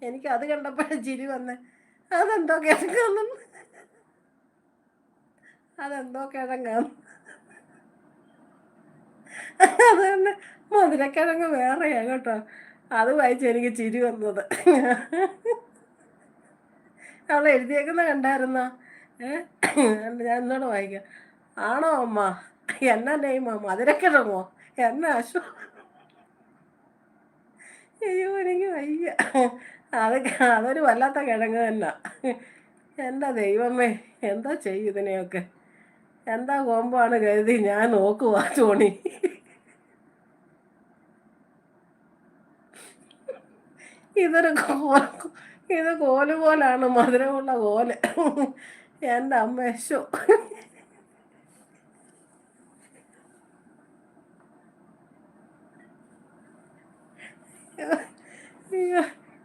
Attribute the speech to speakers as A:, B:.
A: എനിക്ക് അത് കണ്ടപ്പോഴേ ചിരി വന്നേ. അതെന്തോ കിഴങ്ങാന്ന്, അതെന്തോ കിഴങ്ങാന്ന്. അത് തന്നെ, മധുരക്കിഴങ്ങ് വേറെയാ കേട്ടോ. അത് വായിച്ച് എനിക്ക് ചിരി വന്നത്. അവൾ എഴുതിയേക്കുന്ന കണ്ടായിരുന്നോ? ഏഹ് ഞാൻ എന്നോട് വായിക്കാം. ആണോ അമ്മ? എന്നാ നെയ്മോ? മധുരക്കിഴങ്ങോ? എന്നാ അശു? അയ്യോ എനിക്ക് വയ്യ. അത് അതൊരു വല്ലാത്ത കിഴങ്ങ് തന്നെ. എന്താ ദൈവമേ, എന്താ ചെയ്യും ഇതിനെയൊക്കെ? എന്താ കോമ്പാണ് കരുതി ഞാൻ നോക്കുവാ തോണി. ഇതൊരു ഇത് കോല് പോലാണ്, മധുരമുള്ള കോല്. എൻ്റെ അമ്മേശോ.